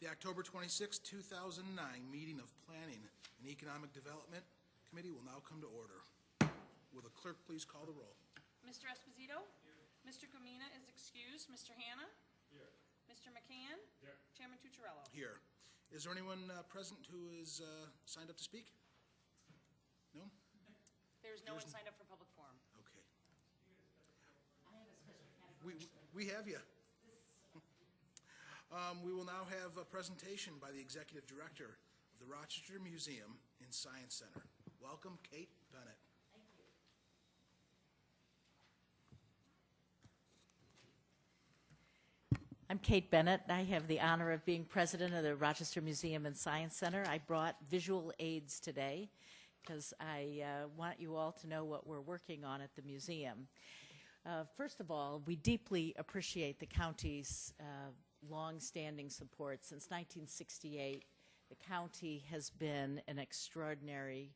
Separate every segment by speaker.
Speaker 1: The October 26, 2009 meeting of Planning and Economic Development Committee will now come to order. Will the clerk please call the roll?
Speaker 2: Mr. Esposito? Here. Mr. Gomina is excused. Mr. Hanna? Here. Mr. McCann? Here. Chairman Tucciarello?
Speaker 1: Here. Is there anyone present who is signed up to speak? No?
Speaker 2: There's no one signed up for public forum.
Speaker 1: Okay. We have you. We will now have a presentation by the Executive Director of the Rochester Museum and Science Center. Welcome, Kate Bennett.
Speaker 3: Thank you. I'm Kate Bennett. I have the honor of being president of the Rochester Museum and Science Center. I brought visual aids today because I want you all to know what we're working on at the museum. First of all, we deeply appreciate the county's long-standing support. Since 1968, the county has been an extraordinary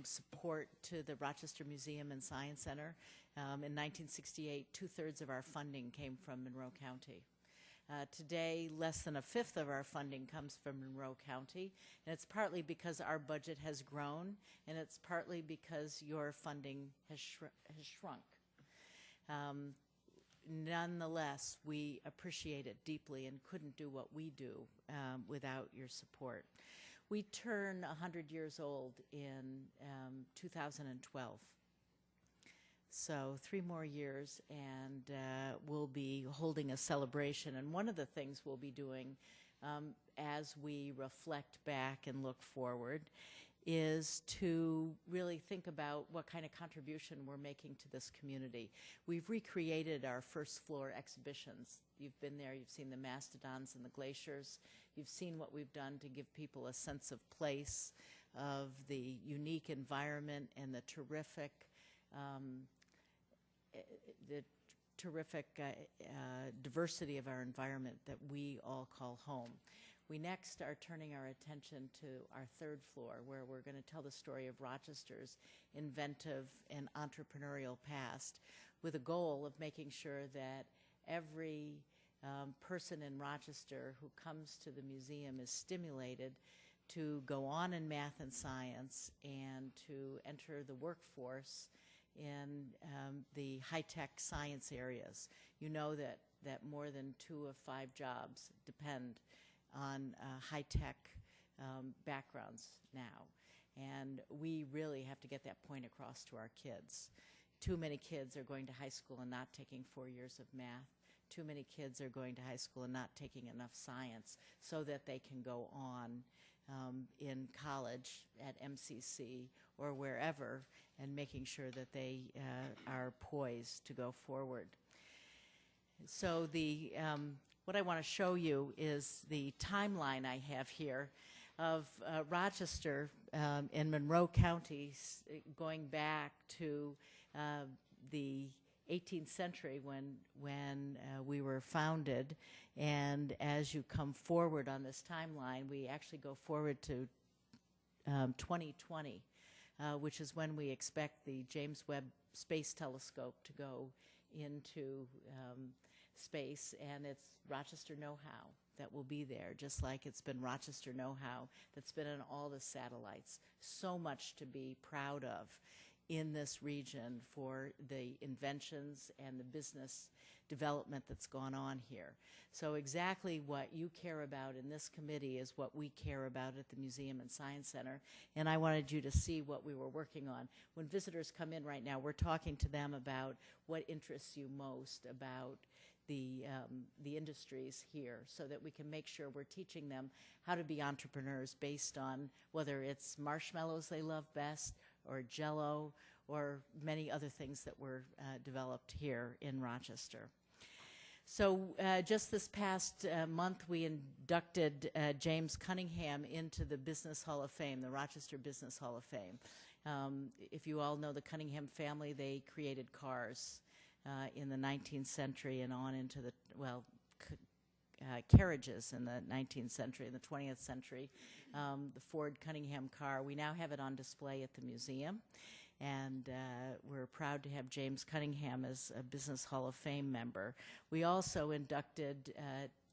Speaker 3: support to the Rochester Museum and Science Center. In 1968, 2/3 of our funding came from Monroe County. Today, less than 1/5 of our funding comes from Monroe County, and it's partly because our budget has grown, and it's partly because your funding has shrunk. Nonetheless, we appreciate it deeply and couldn't do what we do without your support. We turn 100 years old in 2012. So 3 more years, and we'll be holding a celebration. And one of the things we'll be doing as we reflect back and look forward is to really think about what kind of contribution we're making to this community. We've recreated our first floor exhibitions. You've been there, you've seen the mastodons and the glaciers. You've seen what we've done to give people a sense of place, of the unique environment and the terrific diversity of our environment that we all call home. We next are turning our attention to our 3rd floor, where we're going to tell the story of Rochester's inventive and entrepreneurial past, with a goal of making sure that every person in Rochester who comes to the museum is stimulated to go on in math and science and to enter the workforce in the high-tech science areas. You know that more than 2 of 5 jobs depend on high-tech backgrounds now. And we really have to get that point across to our kids. Too many kids are going to high school and not taking 4 years of math. Too many kids are going to high school and not taking enough science so that they can go on in college at MCC or wherever, and making sure that they are poised to go forward. So what I want to show you is the timeline I have here of Rochester in Monroe County, going back to the 18th century when we were founded. And as you come forward on this timeline, we actually go forward to 2020, which is when we expect the James Webb Space Telescope to go into space, and it's Rochester know-how that will be there, just like it's been Rochester know-how that's been on all the satellites. So much to be proud of in this region for the inventions and the business development that's gone on here. So exactly what you care about in this committee is what we care about at the Museum and Science Center, and I wanted you to see what we were working on. When visitors come in right now, we're talking to them about what interests you most about the industries here, so that we can make sure we're teaching them how to be entrepreneurs based on whether it's marshmallows they love best, or Jell-O, or many other things that were developed here in Rochester. So just this past month, we inducted James Cunningham into the Business Hall of Fame, the Rochester Business Hall of Fame. If you all know the Cunningham family, they created cars in the 19th century and on into the, carriages in the 19th century, in the 20th century, the Ford Cunningham car. We now have it on display at the museum, and we're proud to have James Cunningham as a Business Hall of Fame member. We also inducted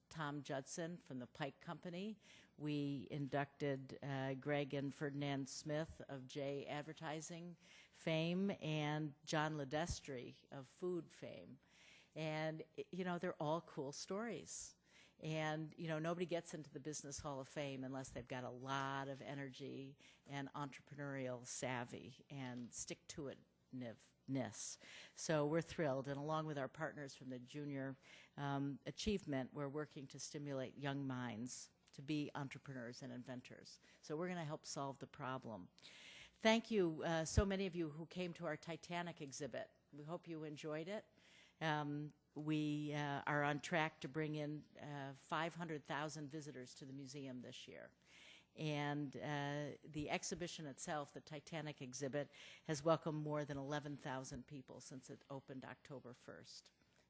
Speaker 3: Tom Judson from the Pike Company. We inducted Greg and Ferdinand Smith of J Advertising fame and John Ledestri of food fame. And, they're all cool stories. And, nobody gets into the Business Hall of Fame unless they've got a lot of energy and entrepreneurial savvy and stick-to-it-ness. So we're thrilled. And along with our partners from the Junior Achievement, we're working to stimulate young minds to be entrepreneurs and inventors. So we're going to help solve the problem. Thank you, so many of you who came to our Titanic exhibit. We hope you enjoyed it. We are on track to bring in 500,000 visitors to the museum this year. And the exhibition itself, the Titanic exhibit, has welcomed more than 11,000 people since it opened October 1st,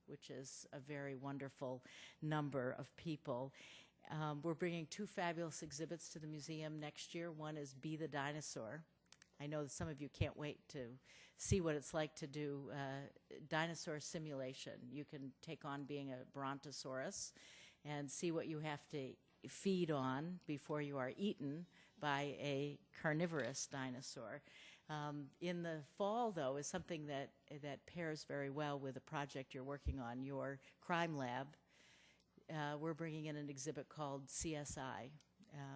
Speaker 3: which is a very wonderful number of people. We're bringing 2 fabulous exhibits to the museum next year. One is Be the Dinosaur. I know that some of you can't wait to see what it's like to do dinosaur simulation. You can take on being a brontosaurus and see what you have to feed on before you are eaten by a carnivorous dinosaur. In the fall, though, is something that pairs very well with a project you're working on, your crime lab. We're bringing in an exhibit called CSI,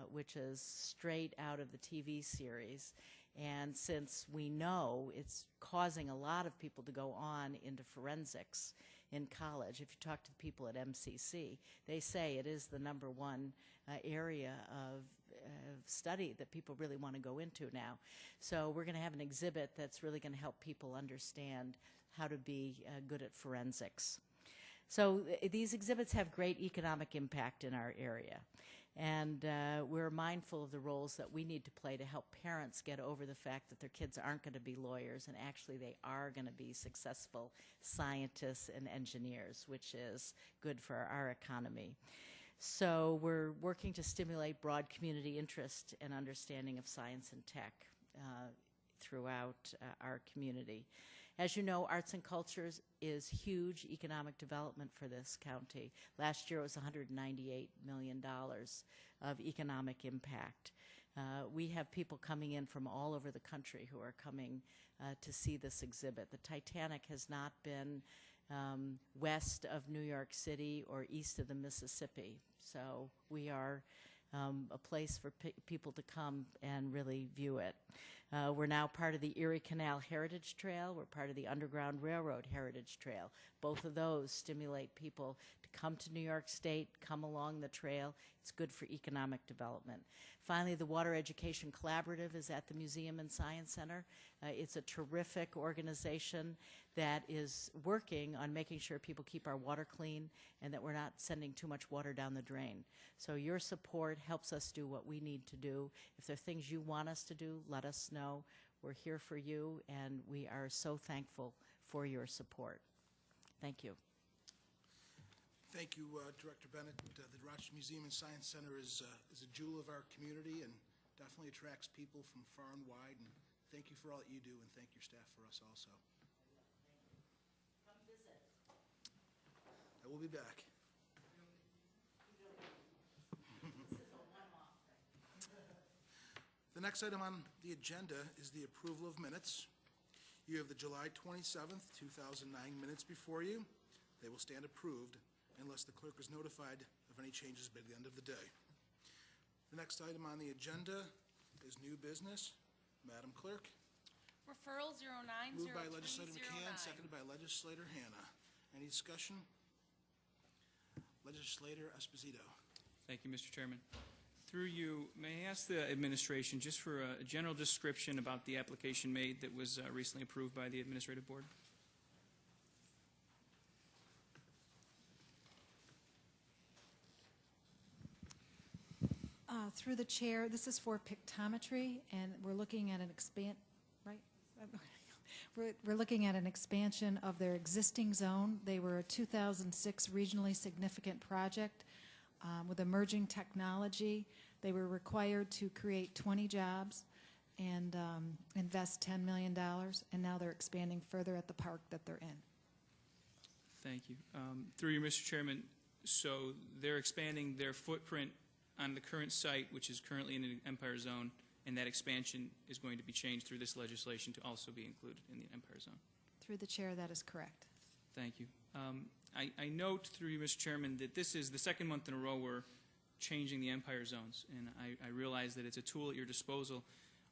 Speaker 3: which is straight out of the TV series. And since we know it's causing a lot of people to go on into forensics in college, if you talk to the people at MCC, they say it is the #1 area of study that people really want to go into now. So we're going to have an exhibit that's really going to help people understand how to be good at forensics. So these exhibits have great economic impact in our area. And we're mindful of the roles that we need to play to help parents get over the fact that their kids aren't going to be lawyers, and actually they are going to be successful scientists and engineers, which is good for our economy. So we're working to stimulate broad community interest and understanding of science and tech throughout our community. As you know, arts and cultures is huge economic development for this county. Last year it was $198 million of economic impact. We have people coming in from all over the country who are coming to see this exhibit. The Titanic has not been west of New York City or east of the Mississippi. So we are a place for people to come and really view it. We're now part of the Erie Canal Heritage Trail. We're part of the Underground Railroad Heritage Trail. Both of those stimulate people to come to New York State, come along the trail. It's good for economic development. Finally, the Water Education Collaborative is at the Museum and Science Center. It's a terrific organization that is working on making sure people keep our water clean and that we're not sending too much water down the drain. So your support helps us do what we need to do. If there are things you want us to do, let us know. We're here for you, and we are so thankful for your support. Thank you.
Speaker 1: Thank you, Director Bennett. The Rochester Museum and Science Center is a jewel of our community and definitely attracts people from far and wide. And thank you for all that you do, and thank your staff for us also.
Speaker 3: Come visit.
Speaker 1: I will be back. The next item on the agenda is the approval of minutes. You have the July 27th, 2009 minutes before you. They will stand approved unless the clerk is notified of any changes by the end of the day. The next item on the agenda is new business. Madam Clerk.
Speaker 2: Referral 090309.
Speaker 1: Moved by Legislator McCann, seconded by Legislator Hannah. Any discussion? Legislator Esposito.
Speaker 4: Thank you, Mr. Chairman. Through you, may I ask the administration just for a general description about the application made that was recently approved by the Administrative Board?
Speaker 5: Through the chair, this is for Pictometry, and we're looking at an We're looking at an expansion of their existing zone. They were a 2006 regionally significant project with emerging technology. They were required to create 20 jobs and invest $10 million, and now they're expanding further at the park that they're in.
Speaker 4: Thank you. Through you, Mr. Chairman, So they're expanding their footprint on the current site, which is currently in the Empire Zone, and that expansion is going to be changed through this legislation to also be included in the Empire Zone.
Speaker 5: Through the chair, that is correct.
Speaker 4: Thank you. I note through you, Mr. Chairman, that this is the second month in a row we're changing the Empire Zones, and I realize that it's a tool at your disposal.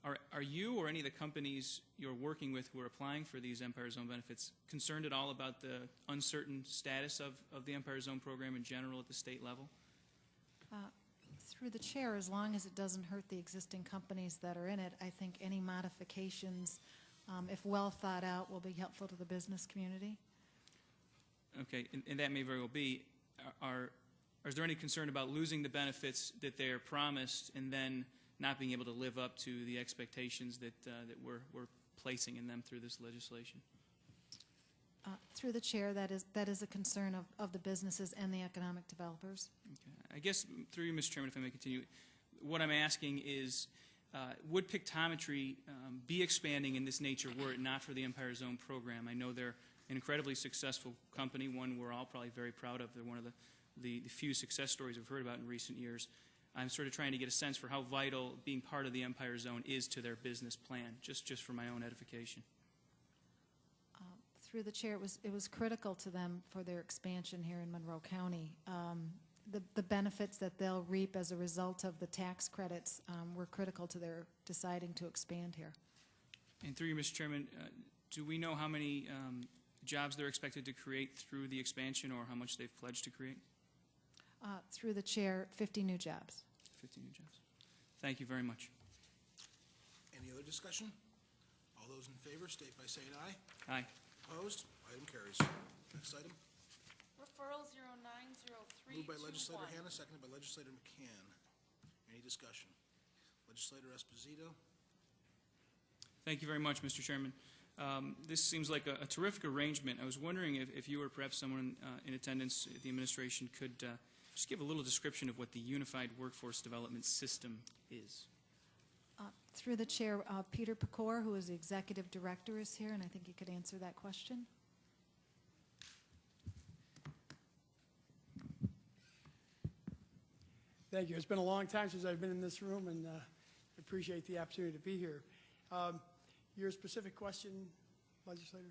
Speaker 4: Are you or any of the companies you're working with who are applying for these Empire Zone benefits concerned at all about the uncertain status of the Empire Zone program in general at the state level?
Speaker 5: Through the chair, as long as it doesn't hurt the existing companies that are in it, I think any modifications, if well thought out, will be helpful to the business community.
Speaker 4: Okay, and that may very well be. Is there any concern about losing the benefits that they are promised and then not being able to live up to the expectations that we're placing in them through this legislation?
Speaker 5: Through the chair, that is a concern of the businesses and the economic developers.
Speaker 4: Okay. I guess through you, Mr. Chairman, if I may continue, what I'm asking is, would Pictometry be expanding in this nature were it not for the Empire Zone program? I know they're an incredibly successful company, one we're all probably very proud of. They're one of the few success stories we've heard about in recent years. I'm sort of trying to get a sense for how vital being part of the Empire Zone is to their business plan, just for my own edification.
Speaker 5: Through the chair, it was critical to them for their expansion here in Monroe County. The benefits that they'll reap as a result of the tax credits were critical to their deciding to expand here.
Speaker 4: And through you, Mr. Chairman, do we know how many jobs they're expected to create through the expansion or how much they've pledged to create?
Speaker 5: Through the chair, 50 new jobs.
Speaker 4: 50 new jobs. Thank you very much.
Speaker 1: Any other discussion? All those in favor state by saying aye.
Speaker 4: Aye.
Speaker 1: Opposed? Item carries. Next item.
Speaker 2: Referral 090321.
Speaker 1: Moved by Legislator Hannah, seconded by Legislator McCann. Any discussion? Legislator Esposito.
Speaker 4: Thank you very much, Mr. Chairman. This seems like a terrific arrangement. I was wondering if you or perhaps someone in attendance at the administration could just give a little description of what the Unified Workforce Development System is.
Speaker 5: Through the chair, Peter Pecor, who is the executive director, is here, and I think he could answer that question.
Speaker 6: Thank you. It's been a long time since I've been in this room, and I appreciate the opportunity to be here. Your specific question, Legislator?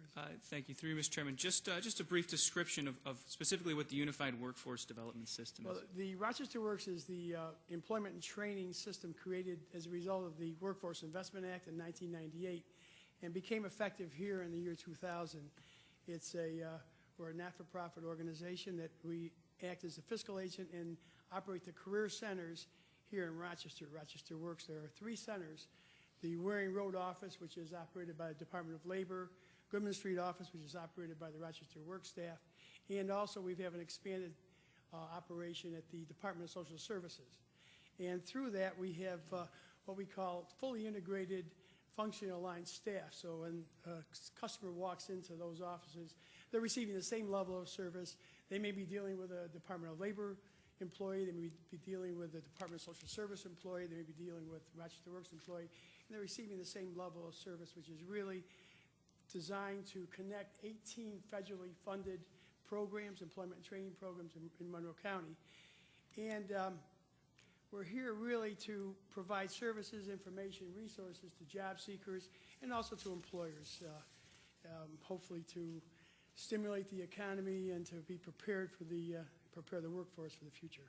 Speaker 4: Thank you. Through you, Mr. Chairman, just a brief description of specifically what the Unified Workforce Development System is.
Speaker 6: Well, the Rochester Works is the employment and training system created as a result of the Workforce Investment Act in 1998 and became effective here in the year 2000. We're a not-for-profit organization that we act as a fiscal agent and operate the career centers here in Rochester. Rochester Works, there are 3 centers. The Waring Road office, which is operated by the Department of Labor, Goodman Street office, which is operated by the Rochester Works staff, and also we have an expanded operation at the Department of Social Services. And through that, we have what we call fully integrated functionally aligned staff. So when a customer walks into those offices, they're receiving the same level of service. They may be dealing with a Department of Labor employee, they may be dealing with a Department of Social Service employee, they may be dealing with Rochester Works employee, and they're receiving the same level of service, which is really designed to connect 18 federally funded programs, employment and training programs in Monroe County. And we're here really to provide services, information, resources to job seekers and also to employers, hopefully to stimulate the economy and to be prepared for prepare the workforce for the future.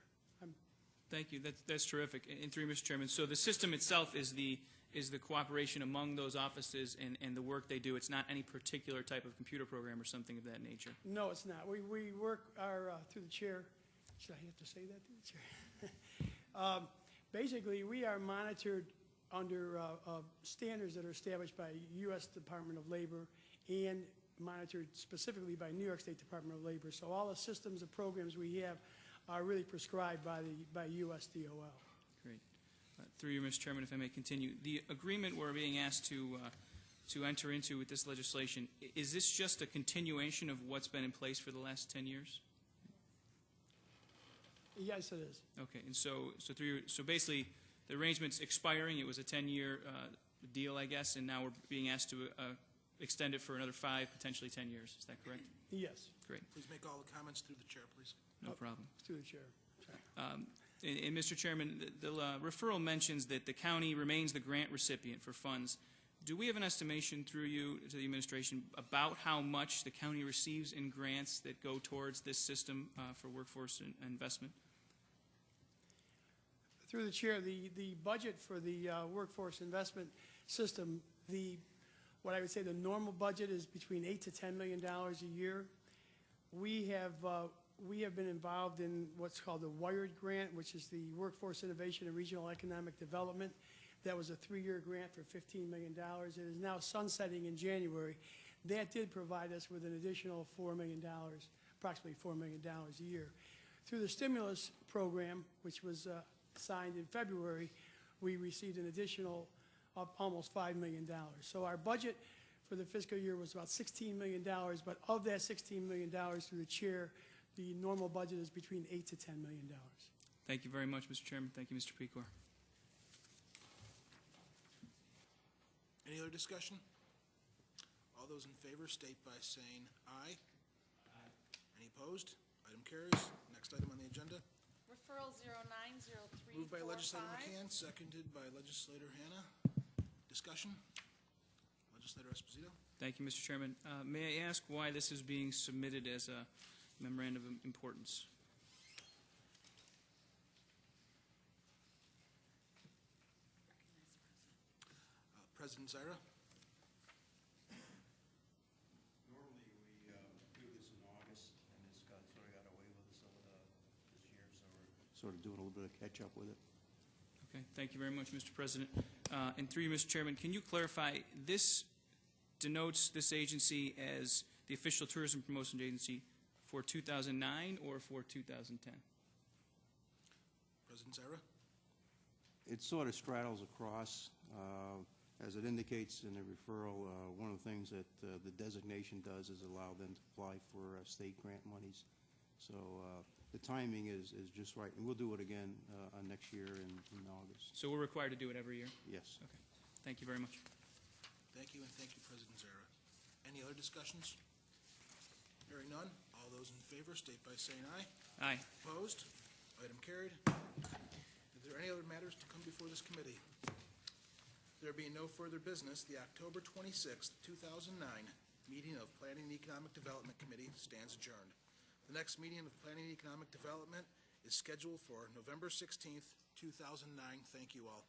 Speaker 4: Thank you. That's terrific. And through you, Mr. Chairman, so the system itself is the cooperation among those offices and the work they do. It's not any particular type of computer program or something of that nature.
Speaker 6: No, it's not. We work through the chair. Should I have to say that through the chair? Basically, we are monitored under standards that are established by U.S. Department of Labor and monitored specifically by New York State Department of Labor. So all the systems and programs we have are really prescribed by U.S. DOL.
Speaker 4: Great. Through you, Mr. Chairman, if I may continue, the agreement we're being asked to enter into with this legislation, is this just a continuation of what's been in place for the last 10 years?
Speaker 6: Yes, it is.
Speaker 4: Okay, and so basically the arrangement's expiring. It was a 10-year deal, I guess, and now we're being asked to extend it for another 5, potentially 10 years. Is that correct?
Speaker 6: Yes.
Speaker 4: Great.
Speaker 1: Please make all the comments through the chair, please.
Speaker 4: No problem.
Speaker 6: Through the chair.
Speaker 4: And Mr. Chairman, the referral mentions that the county remains the grant recipient for funds. Do we have an estimation through you to the administration about how much the county receives in grants that go towards this system for workforce investment?
Speaker 6: Through the chair, the budget for the workforce investment system, what I would say the normal budget is between $8 to $10 million a year. We have been involved in what's called the WIRED grant, which is the Workforce Innovation and Regional Economic Development. That was a 3-year grant for $15 million. It is now sunsetting in January. That did provide us with an additional $4 million, approximately $4 million a year. Through the stimulus program, which was signed in February, we received an additional almost $5 million. So our budget for the fiscal year was about $16 million, but of that $16 million through the chair, the normal budget is between $8 to $10 million.
Speaker 4: Thank you very much, Mr. Chairman. Thank you, Mr. Pecor.
Speaker 1: Any other discussion? All those in favor state by saying aye. Aye. Any opposed? Item carries. Next item on the agenda.
Speaker 2: Referral 090345.
Speaker 1: Moved by Legislator McCann, seconded by Legislator Hannah. Discussion? Legislator Esposito.
Speaker 4: Thank you, Mr. Chairman. May I ask why this is being submitted as a memorandum of importance?
Speaker 1: President Zaira.
Speaker 7: Normally, we do this in August, and it's sort of got away with us this year, so we're sort of doing a little bit of catch-up with it.
Speaker 4: Okay, thank you very much, Mr. President. And through you, Mr. Chairman, can you clarify, this denotes this agency as the official tourism promotion agency for 2009 or for 2010?
Speaker 1: President Zaira.
Speaker 7: It sort of straddles across. As it indicates in the referral, one of the things that the designation does is allow them to apply for state grant monies. So the timing is just right. And we'll do it again next year in August.
Speaker 4: So we're required to do it every year?
Speaker 7: Yes.
Speaker 4: Okay. Thank you very much.
Speaker 1: Thank you, and thank you, President Zaira. Any other discussions? Hearing none, all those in favor state by saying aye.
Speaker 4: Aye.
Speaker 1: Opposed? Item carried. Is there any other matters to come before this committee? There being no further business, the October 26th, 2009 meeting of Planning and Economic Development Committee stands adjourned. The next meeting of Planning and Economic Development is scheduled for November 16th, 2009. Thank you all.